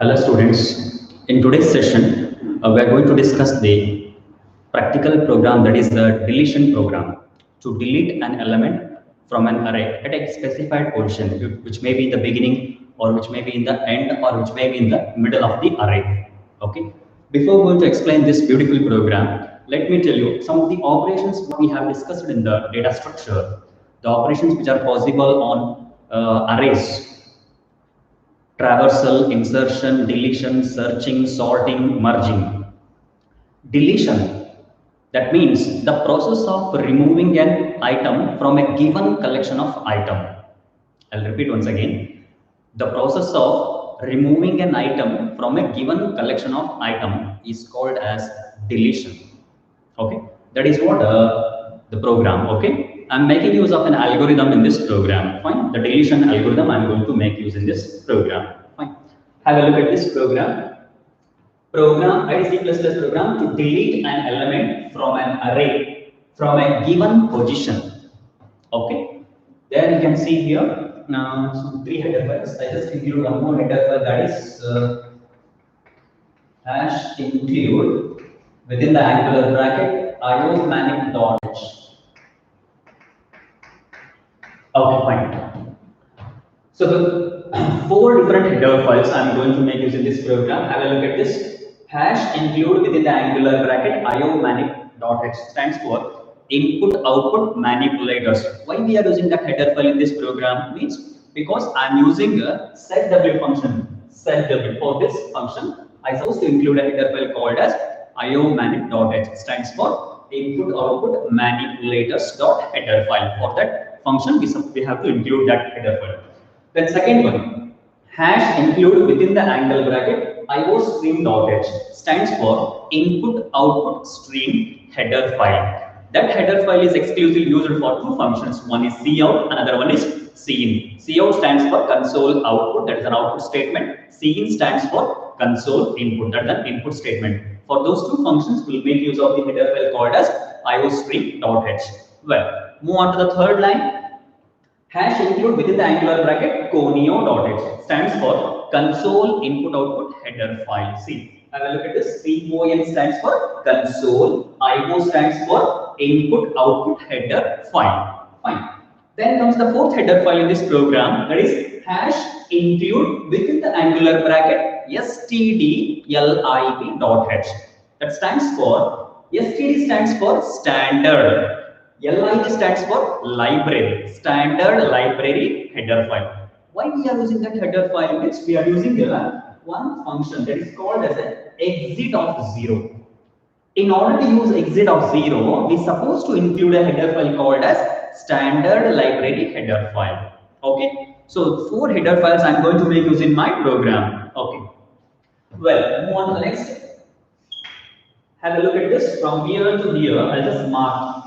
Hello students, in today's session we are going to discuss the practical program, that is the deletion program, to delete an element from an array at a specified position, which may be in the beginning or which may be in the end or which may be in the middle of the array. Okay. Before going to explain this beautiful program, let me tell you some of the operations we have discussed in the data structure, the operations which are possible on arrays: traversal, insertion, deletion, searching, sorting, merging. Deletion, that means the process of removing an item from a given collection of item. I'll repeat once again. The process of removing an item from a given collection of item is called as deletion. Okay, that is what the program. Okay, I'm making use of an algorithm in this program. Fine, the deletion algorithm I'm going to make use in this program. Fine, have a look at this program. C++ program to delete an element from an array from a given position. Okay, there you can see here some three header files. I just include one more header file, that is hash include within the angular bracket iomanic.h. Okay, fine. So the four different header files I'm going to make use in this program. Have a look at this. Hash include within the angular bracket iomanic.h stands for input output manipulators. Why we are using that header file in this program means because I'm using a setW function. SetW for this function, I supposed to include a header file called as iomanic.h, stands for input output manipulators.header file. For that function, we have to include that header file. Then second one, hash include within the angle bracket iostream.h stands for input output stream header file. That header file is exclusively used for two functions. One is cout, another one is cin. Cout stands for console output, that is an output statement. Cin stands for console input, that is an input statement. For those two functions, we'll make use of the header file called as iostream.h. Well, move on to the third line. Hash include within the angular bracket conio.h stands for console input output header file. See, have a look at this. CON stands for console, IO stands for input output header file. Fine. Then comes the fourth header file in this program, that is hash include within the angular bracket stdlib.h. That stands for std stands for standard. LIB stands for library, standard library header file. Why we are using that header file? Means we are using one function that is called as an exit of 0. In order to use exit of 0, we are supposed to include a header file called as standard library header file. Okay, so four header files I am going to make use in my program. Okay, well, move on to the next. Have a look at this. From here to here, I'll just mark.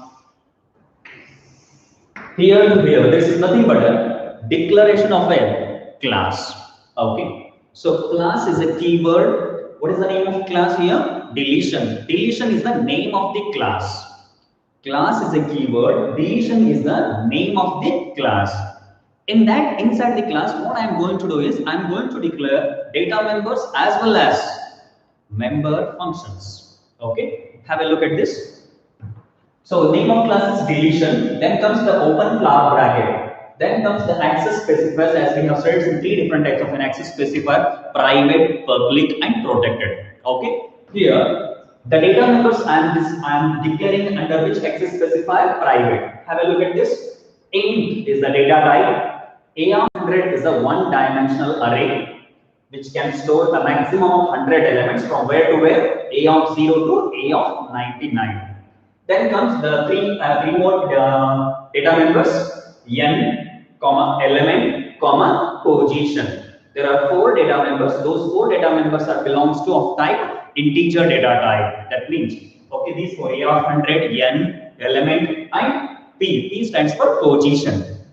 Here to here, this is nothing but a declaration of a class. Okay, so class is a keyword. What is the name of class here? Deletion. Deletion is the name of the class. Class is a keyword. Deletion is the name of the class. In that, inside the class, what I am going to do is I am going to declare data members as well as member functions. Okay, have a look at this. So name of class is deletion, then comes the open flower bracket, then comes the access specifiers, as we have said, some three different types of an access specifier: private, public, and protected. Okay, here the data members I am declaring under which access specifier? Private. Have a look at this. Int is the data type. A of 100 is a one-dimensional array which can store a maximum of 100 elements from where to where? A of 0 to A of 99. Then comes the three more data members: n, element, position. There are four data members. Those four data members are belongs to of type integer data type. That means, okay, these four: A of 100, n, element, and p. P stands for position.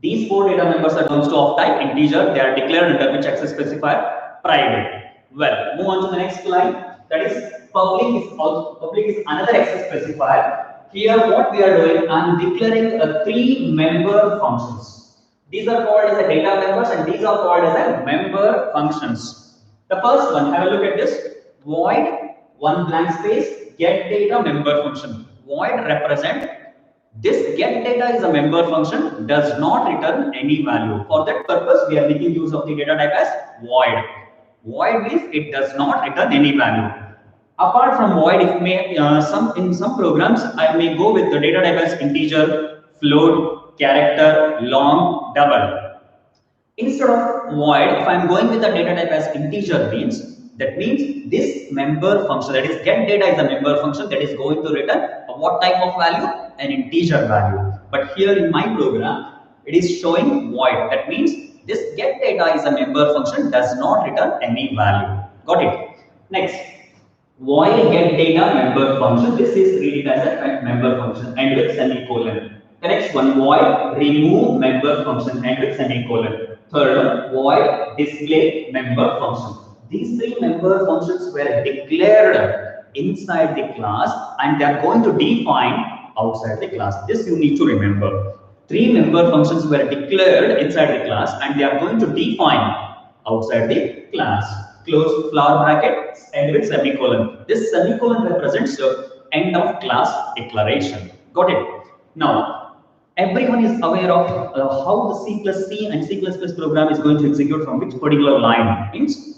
These four data members are belongs to of type integer. They are declared under which access specifier? Private. Well, move on to the next line. That is public is another access specifier. Here what we are doing, I am declaring a three member functions. These are called as a data members and these are called as a member functions. The first one, have a look at this. Void, one blank space, get data member function. Void represent this get data is a member function, does not return any value. For that purpose, we are making use of the data type as void. Void means it does not return any value. Apart from void, if may in some programs, I may go with the data type as integer, float, character, long, double. Instead of void, if I am going with the data type as integer that means this member function, that is get data is a member function that is going to return what type of value? An integer value. But here in my program, it is showing void. That means this get data is a member function does not return any value. Got it? Next, void get data member function. This is treated as a member function and with semicolon. The next one, void remove member function and with semicolon. Third one, void display member function. These three member functions were declared inside the class and they are going to define outside the class. This you need to remember. Three member functions were declared inside the class and they are going to define outside the class. Close flower bracket and with semicolon. This semicolon represents the end of class declaration. Got it? Now, everyone is aware of how the C++ and C++ program is going to execute from which particular line. Means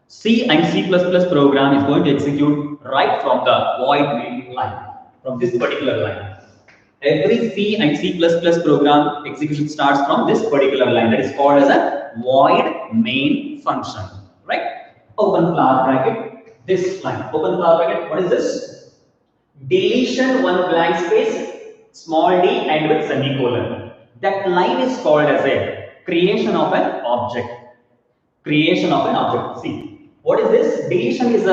C and C++ program is going to execute right from the void main line, from this particular line. Every C and C++ program execution starts from this particular line that is called as a void main function, right? Open flower bracket, this line, open flower bracket, what is this? Deletion one blank space, small d and with semicolon. That line is called as a creation of an object. Creation of an object. See, what is this? Deletion is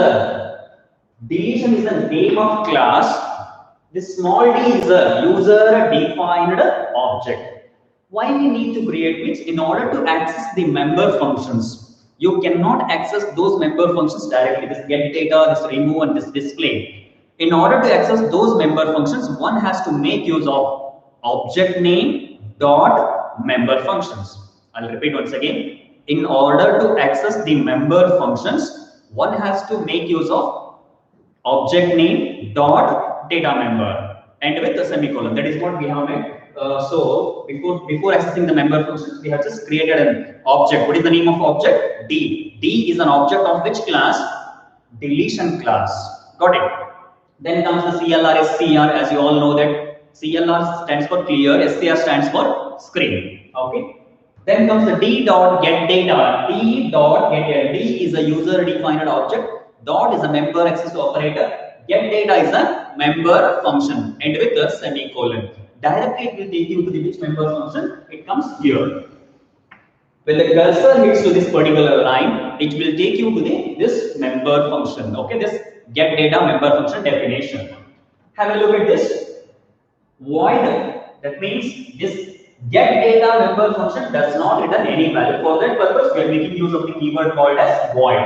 a name of class. This small d is a user defined object. Why we need to create means in order to access the member functions. You cannot access those member functions directly. This get data, this remove and this display. In order to access those member functions, one has to make use of object name dot member functions. I'll repeat once again. In order to access the member functions, one has to make use of object name dot data member and with a semicolon. That is what we have made. So before accessing the member functions, we have just created an object. What is the name of object? D. D is an object of which class? Deletion class. Got it? Then comes the CLR, SCR. As you all know that CLR stands for clear, SCR stands for screen. Okay. Then comes the D dot get data. D dot get data. D is a user defined object. Dot is a member access operator. Get data is a member function and with a semicolon. Directly it will take you to the which member function? It comes here. When the cursor hits to this particular line, it will take you to this member function. Okay, this get data member function definition. Have a look at this. Void, that means this get data member function does not return any value. For that purpose, we are making use of the keyword called as void.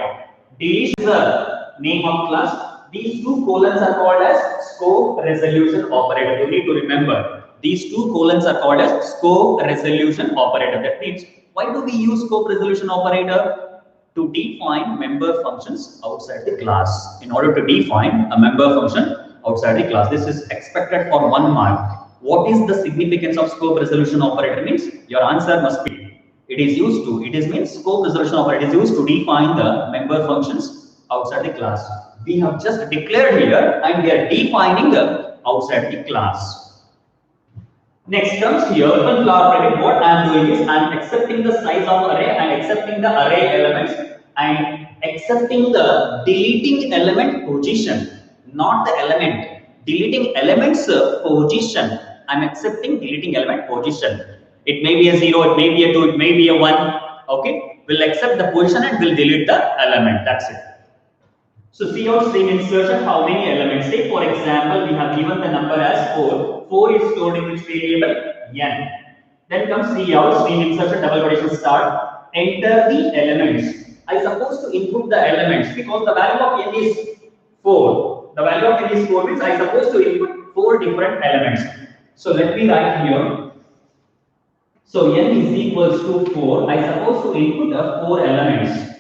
Deletion is a name of class. These two colons are called as scope resolution operator. You need to remember. These two colons are called as scope resolution operator. That means, why do we use scope resolution operator? To define member functions outside the class. In order to define a member function outside the class. This is expected for 1 mark. What is the significance of scope resolution operator? Means your answer must be, it is used to, it is means scope resolution operator is used to define the member functions outside the class. We have just declared here and we are defining the outside the class. Next comes here, open flower bracket. What I am doing is I am accepting the size of array and accepting the array elements and accepting the deleting element position, not the element. Deleting elements position. I am accepting deleting element position. It may be a 0, it may be a 2, it may be a 1. Okay, we'll accept the position and we'll delete the element. That's it. So see out string insertion, how many elements? Say for example, we have given the number as 4. 4 is stored in which variable? N. Then comes see out string insertion double quotation start. Enter the elements. I suppose to input the elements because the value of n is 4. The value of n is 4 means I suppose to input 4 different elements. So let me write here. So n is equals to 4. I suppose to input the 4 elements.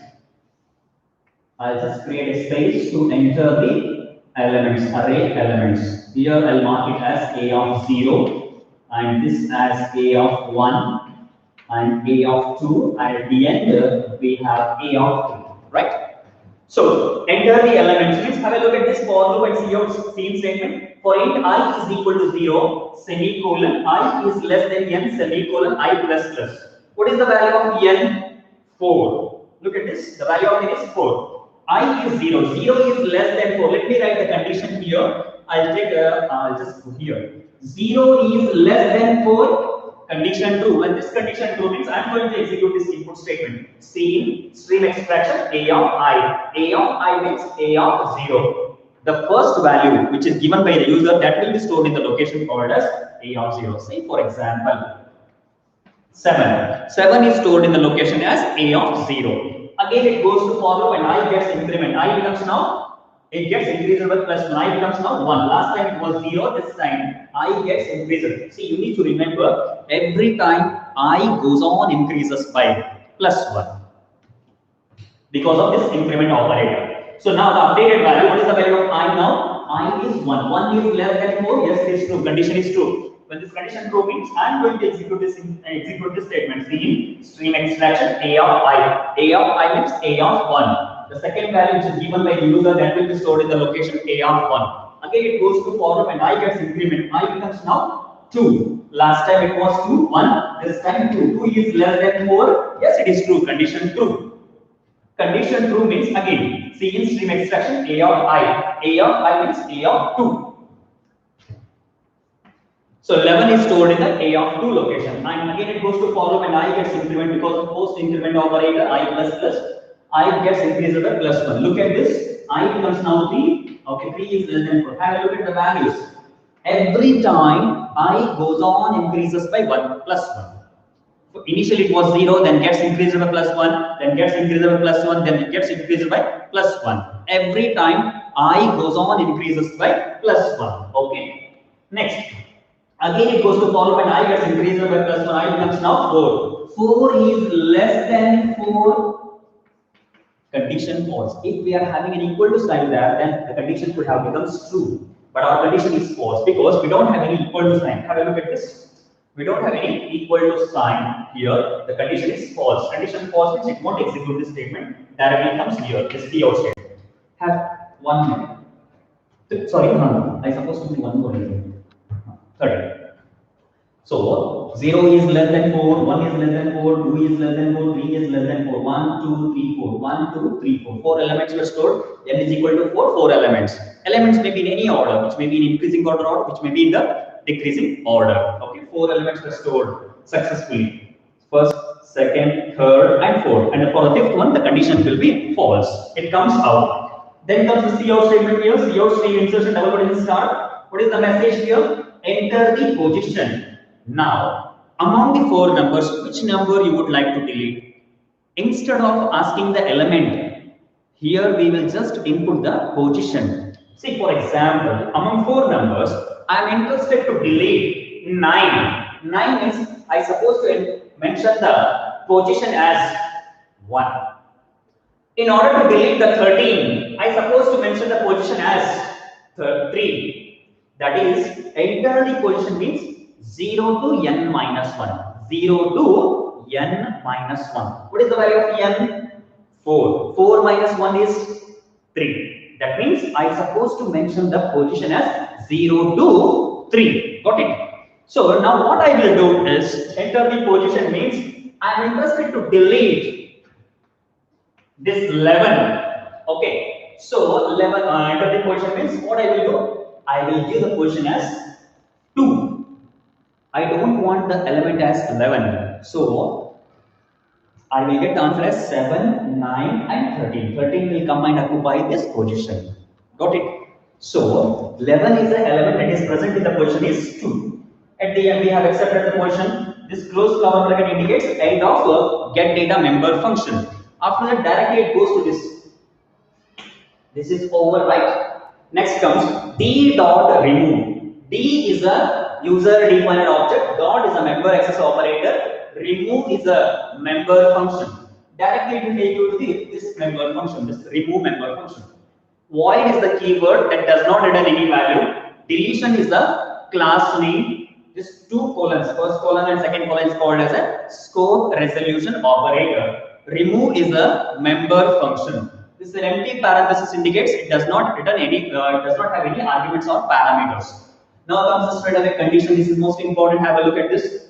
I'll just create a space to enter the elements, array elements. Here I'll mark it as a of 0 and this as a of 1 and a of 2 and at the end we have a of 3, right? So enter the elements means have a look at this for loop and see out scene statement. For int I is equal to 0 semicolon I is less than n semicolon I plus plus. What is the value of n? 4. Look at this. The value of n is 4. I is 0. 0 is less than 4. Let me write the condition here. I'll just go here. 0 is less than 4. Condition true. When this condition true means I'm going to execute this input statement. Scene stream extraction a of I. A of I means a of 0. The first value which is given by the user that will be stored in the location called as a of 0. Say for example 7. 7 is stored in the location as a of 0. Again it goes to for loop and I gets increment. I becomes now, it gets increased by plus 1. I becomes now 1. Last time it was 0. This time I gets increased. See, you need to remember every time I goes on increases by plus 1 because of this increment operator. So now the updated value, what is the value of I now? I is 1. 1 is less than 4. Yes, it is true. Condition is true. When this condition true means I am going to execute this statement. Scene stream extraction a of I. A of I means a of 1. The second value which is given by the user that will be stored in the location a of 1. Again it goes to for loop and I gets increment. I becomes now 2. Last time it was 2, 1. This time 2. 2 is less than 4. Yes, it is true. Condition true. Condition true means again scene stream extraction a of I. A of I means a of 2. So 11 is stored in the a of 2 location. And again it goes to for loop and I gets increment because of post increment operator I plus plus. I gets increased by plus 1. Look at this. I becomes now 3. Okay, 3 is less than 4. Have a look at the values. Every time I goes on increases by 1 plus 1. So initially it was 0, then gets increased by plus 1, then gets increased by plus 1, then it gets increased by plus 1. Every time I goes on increases by plus 1. Okay. Next. Again it goes to for loop and I gets increased by plus 1. I becomes now 4. 4 is less than 4. Condition false. If we are having an equal to sign there, then the condition could have becomes true. But our condition is false because we don't have any equal to sign. Have a look at this. We don't have any equal to sign here. The condition is false. Condition false means it won't execute this statement. Directly comes here. This cout statement. Have 1 minute. Sorry, no. I supposed to be one more. 30. So 0 is less than 4, 1 is less than 4, 2 is less than 4, 3 is less than 4, 1, 2, 3, 4, 1, 2, 3, 4. 4 elements were stored, n is equal to 4, 4 elements. Elements may be in any order, which may be in increasing order or which may be in the decreasing order. Okay, 4 elements were stored successfully. First, second, third, and fourth. And for the fifth one, the condition will be false. It comes out. Then comes the cout statement here, cout stream insertion double quotation start. What is the message here? Enter the position. Now, among the 4 numbers, which number you would like to delete? Instead of asking the element, here we will just input the position. See, for example, among 4 numbers, I am interested to delete 9. 9 is, I suppose to mention the position as 1. In order to delete the 13, I suppose to mention the position as 3. That is, enter the position means 0 to n minus 1. 0 to n minus 1. What is the value of n? 4. 4 minus 1 is 3. That means I suppose to mention the position as 0 to 3. Got it? So now what I will do is enter the position means I am interested to delete this 11. Okay. So 11 enter the position means what I will do? I will give the position as 2. I don't want the element as 11. So I will get the answer as 7, 9 and 13. 13 will come and occupy this position. Got it? So 11 is the element that is present in the position is 2. At the end we have accepted the position. This closed cover bracket indicates end of get data member function. After that directly it goes to this. This is over, right? Next comes d dot remove. D is a user defined object. Dot is a member access operator. Remove is a member function. Directly it will take you to this member function, this remove member function. Void is the keyword that does not return any value. Deletion is the class name. This two colons, first colon and second colon is called as a scope resolution operator. Remove is a member function. This is an empty parenthesis indicates it does not return any, it does not have any arguments or parameters. Now comes the straight away condition. This is most important. Have a look at this.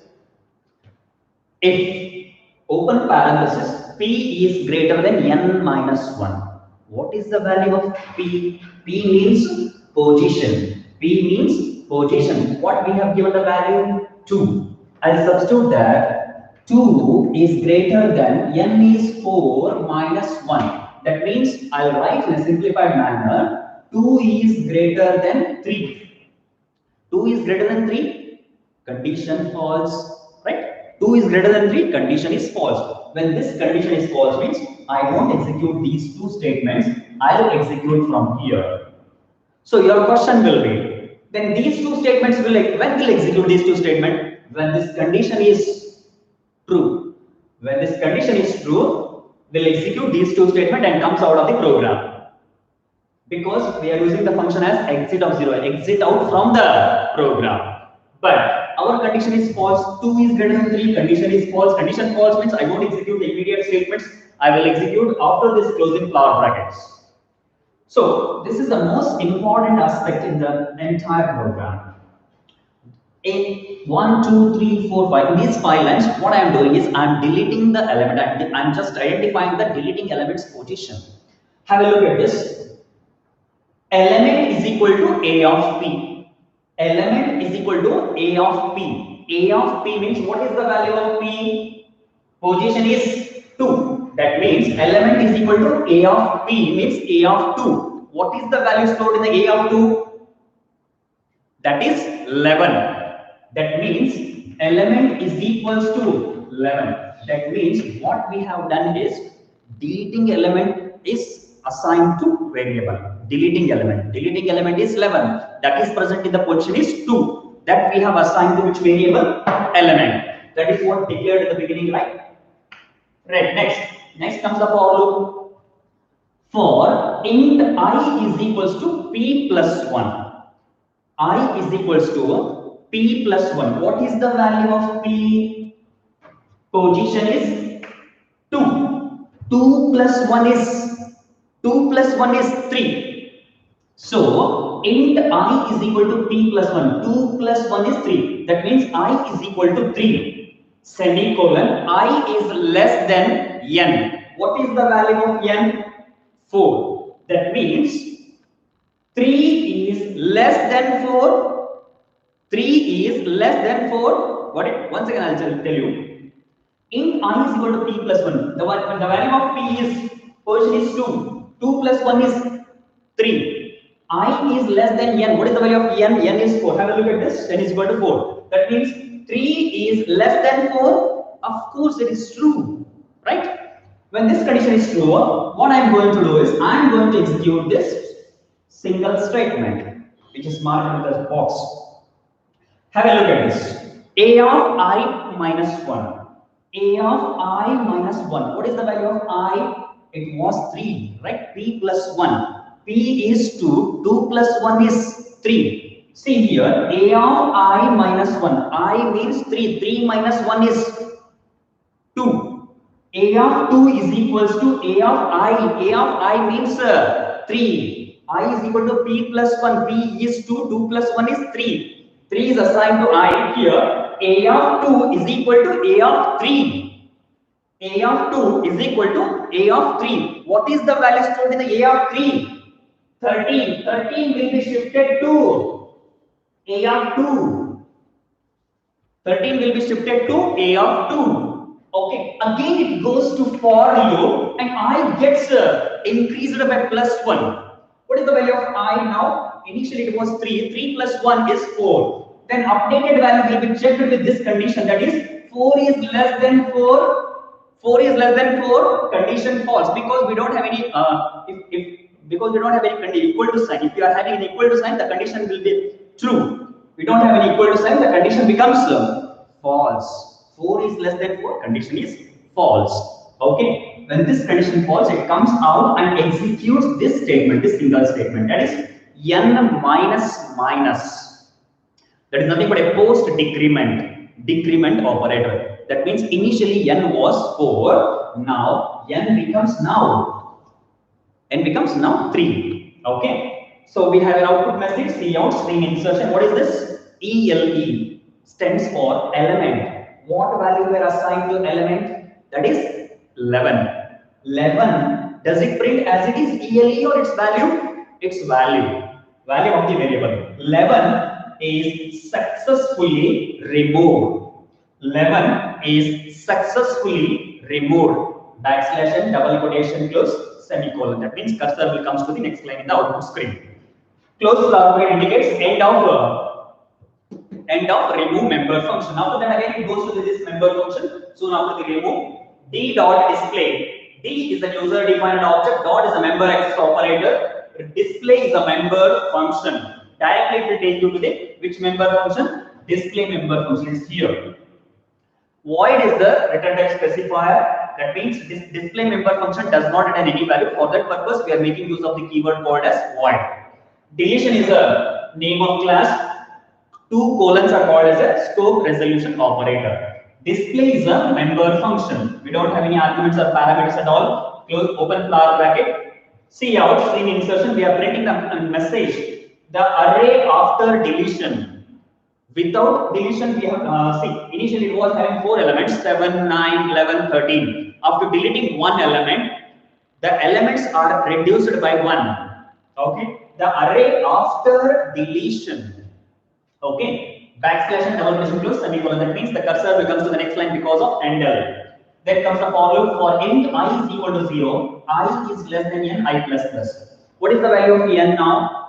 If open parenthesis p is greater than n minus 1. What is the value of p? P means position. P means position. What we have given the value? 2. I'll substitute that 2 is greater than n is 4 minus 1. That means I'll write in a simplified manner 2 is greater than 3. 2 is greater than 3, condition false, right? 2 is greater than 3, condition is false. When this condition is false means I won't execute these two statements, I'll execute from here. So your question will be, then these two statements will, when will execute these two statements? When this condition is true. When this condition is true, we'll execute these two statements and comes out of the program. Because we are using the function as exit of 0, exit out from the program. But our condition is false, 2 is greater than 3, condition is false. Condition false means I won't execute the immediate statements, I will execute after this closing flower brackets. So this is the most important aspect in the entire program. In 1, 2, 3, 4, 5, in these 5 lines, what I am doing is I am deleting the element, I am just identifying the deleting element's position. Have a look at this. Element is equal to A of P. Element is equal to A of P. A of P means what is the value of P? Position is 2. That means element is equal to A of P means A of 2. What is the value stored in the A of 2? That is 11. That means element is equals to 11. That means what we have done is deleting element is assigned to variable. Deleting element is 11. That is present in the position is 2. That we have assigned to which variable? Element. That is what declared at the beginning, right? Right. Next comes the for loop. For int I is equals to p plus 1. I is equals to p plus 1. What is the value of p? Position is 2. 2 plus 1 is 3. So int I is equal to p plus 1. 2 plus 1 is 3. That means I is equal to 3. Semicolon. I is less than n. What is the value of n? 4. That means 3 is less than 4. 3 is less than 4. Got it? Once again, I'll tell you. Int I is equal to p plus 1. The value of p is position is 2. 2 plus 1 is 3. I is less than n. What is the value of n? N is 4. Have a look at this. N is equal to 4. That means 3 is less than 4. Of course, it is true. Right? When this condition is true, what I am going to do is I am going to execute this single statement, which is marked with a box. Have a look at this. A of I minus 1. A of I minus 1. What is the value of I? It was 3. Right? P plus 1. P is 2, 2 plus 1 is 3. See here, A of I minus 1. I means 3, 3 minus 1 is 2. A of 2 is equals to A of I. A of I means 3. I is equal to P plus 1. P is 2, 2 plus 1 is 3. 3 is assigned to I. Here, A of 2 is equal to A of 3. A of 2 is equal to A of 3. What is the value stored in the A of 3? 13. 13 will be shifted to A of 2. 13 will be shifted to A of 2. Okay. Again it goes to for loop and I gets increased by plus 1. What is the value of I now? Initially it was 3. 3 plus 1 is 4. Then updated value will be checked with this condition, that is 4 is less than 4. 4 is less than 4. Condition false because we don't have any because we don't have any equal to sign. If you are having an equal to sign, the condition will be true. We don't have an equal to sign, the condition becomes false. 4 is less than 4, condition is false. Okay, when this condition false, it comes out and executes this statement, this single statement, that is n minus minus. That is nothing but a post decrement operator. That means initially n was 4, now n becomes now 3. Okay, so we have an output message cout string insertion. What is this? ELE stands for element. What value we are assigned to element? That is 11. 11, does it print as it is ELE or its value? Its value of the variable. 11 is successfully removed. 11 is successfully removed. Backslash and double quotation close semicolon. That means cursor will come to the next line in the output screen. Close flower bracket indicates end of remove member function. After that again it goes to this member function. Soon after the remove, d dot display. D is a user defined object. Dot is a member access operator. Display is a member function. Directly it will take you to the which member function? Display member function is here. Void is the return type specifier. That means this display member function does not return any value. For that purpose, we are making use of the keyword called as void. Deletion is a name of class. 2 colons are called as a scope resolution operator. Display is a member function. We don't have any arguments or parameters at all. Close open flower bracket. Cout string insertion. We are printing the message. The array after deletion. Without deletion, we have initially it was having 4 elements 7, 9, 11, 13. After deleting one element, the elements are reduced by 1. Okay, the array after deletion. Okay, backslash and double quotation close semicolon. That means the cursor becomes to the next line because of endl. Then comes the for loop for int I is equal to 0. I is less than n I plus plus. What is the value of n now?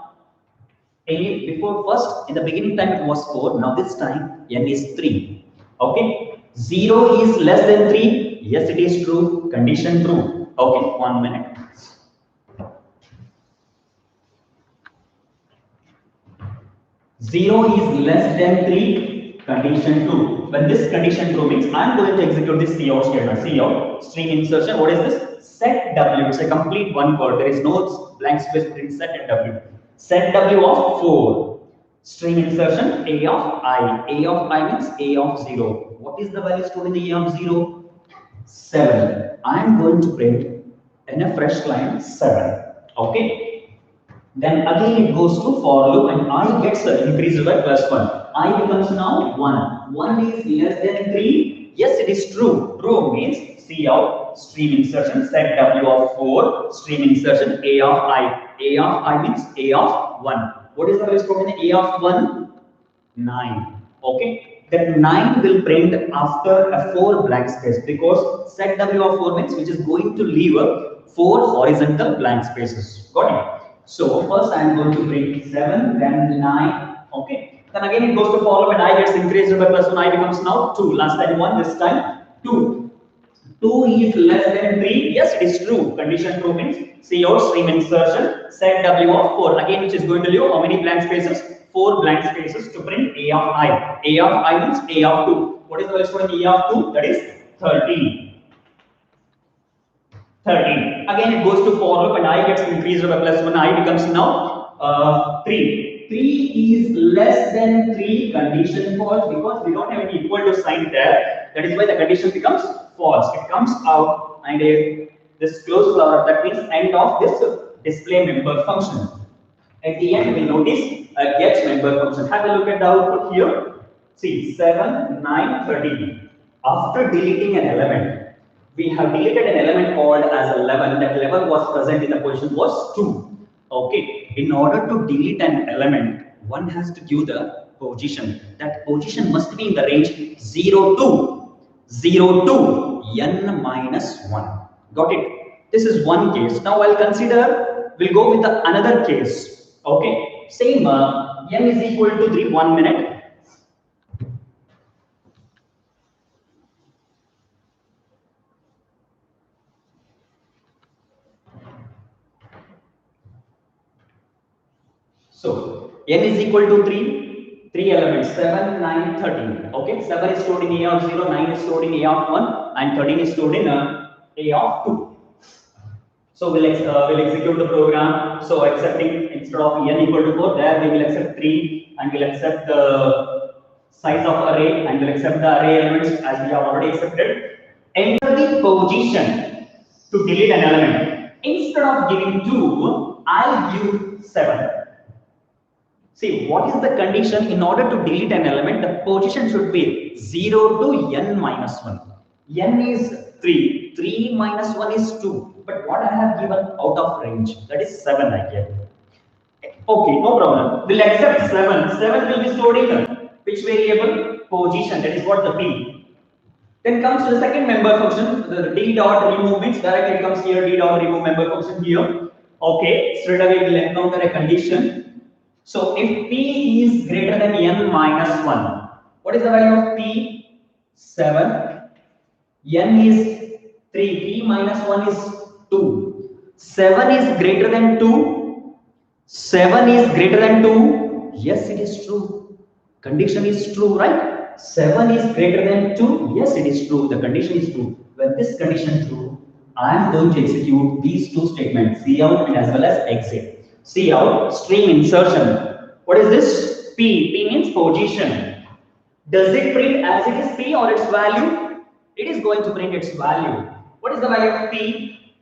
Before first, in the beginning time it was 4, now this time n is 3. Okay, 0 is less than 3. Yes, it is true. Condition true. Okay, 1 minute. Zero is less than 3. Condition true. When this condition true means I am going to execute this cout statement. Cout string insertion. What is this? Set w. It's a complete one word. There is no blank space between set and w. Set w of 4. String insertion a of I. A of I means a of 0. What is the value stored in the a of 0? 7. I am going to print in a fresh line 7. Okay. Then again it goes to for loop and I gets increased by plus 1. I becomes now 1. 1 is less than 3. Yes, it is true. True means cout stream insertion set w of 4 stream insertion a of I. A of I means a of 1. What is the value stored in a of 1? 9. Okay. That 9 will print after a 4 blank space because set w of 4 means which is going to leave 4 horizontal blank spaces. Got it? So first I am going to print 7, then 9. Okay. Then again it goes to follow when I gets increased by plus 1. I becomes now 2. Last time 1, this time 2. 2 is less than 3. Yes, it is true. Condition true means cout stream insertion set w of 4. Again, which is going to leave how many blank spaces? 4 blank spaces to print a of I. A of I means a of 2. What is the value for a of 2? That is 13. 13. Again, it goes to for loop and I gets increased by plus 1. I becomes now 3. 3 is less than 3. Condition false because we don't have any equal to sign there. That is why the condition becomes false. It comes out and this close flower, that means end of this display member function. At the end, we will notice a get member function. Have a look at the output here. See 7, 9, 13. After deleting an element, we have deleted an element called as 11. That 11 was present in the position was 2. Okay. In order to delete an element, one has to give the position. That position must be in the range 0 to n minus 1. Got it? This is one case. Now I'll consider, we'll go with another case. Okay. Same n is equal to 3. 1 minute. So n is equal to 3. 3 elements 7, 9, 13. Okay, 7 is stored in A of 0, 9 is stored in A of 1, and 13 is stored in A of 2. So we'll execute the program. So accepting instead of n equal to 4, there we will accept 3 and we'll accept the size of array and we'll accept the array elements as we have already accepted. Enter the position to delete an element. Instead of giving 2, I'll give 7. See, what is the condition? In order to delete an element, the position should be 0 to n minus 1. N is 3. 3 minus 1 is 2. But what I have given out of range, that is 7 I get. Okay, no problem. We'll accept 7. 7 will be stored in which variable? Position. That is what the P. Then comes to the second member function, the d dot remove means directly comes here, d dot remove member function here. Okay, straight away we'll encounter a condition. So if P is greater than n minus 1, what is the value of P? 7. N is 3, P minus 1 is 2. 7 is greater than 2. 7 is greater than 2. Yes, it is true. Condition is true, right? 7 is greater than 2. Yes, it is true. The condition is true. When this condition is true, I am going to execute these two statements, cout and as well as exit. Cout, string insertion. What is this? P. P means position. Does it print as it is P or its value? It is going to print its value. What is the value of P?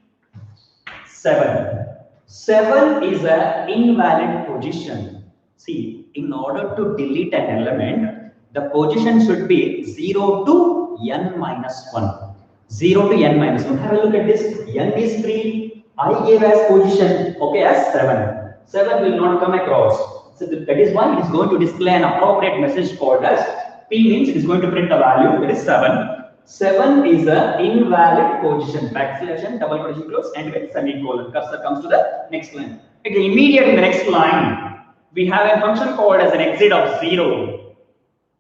7. 7 is an invalid position. See, in order to delete an element, the position should be 0 to n minus 1. 0 to n minus 1. Have a look at this. N is 3. I gave as position, okay, as 7. 7 will not come across. So that is why it is going to display an appropriate message called as P means it is going to print a value, that is 7. 7 is an invalid position. Backslash and double quotation close and with semicolon. Cursor comes to the next line. Immediately in the next line, we have a function called as an exit of 0.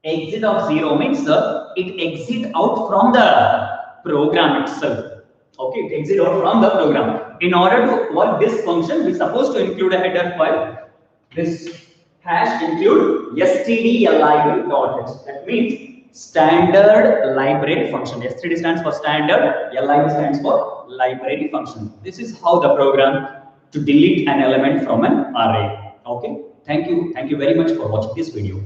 Exit of 0 means it exit out from the program itself. Okay, it exit out from the program. In order to work this function, we are supposed to include a header file. This hash include stdlib.h. That means standard library function. std stands for standard, lib stands for library function. This is how the program to delete an element from an array. Okay, thank you very much for watching this video.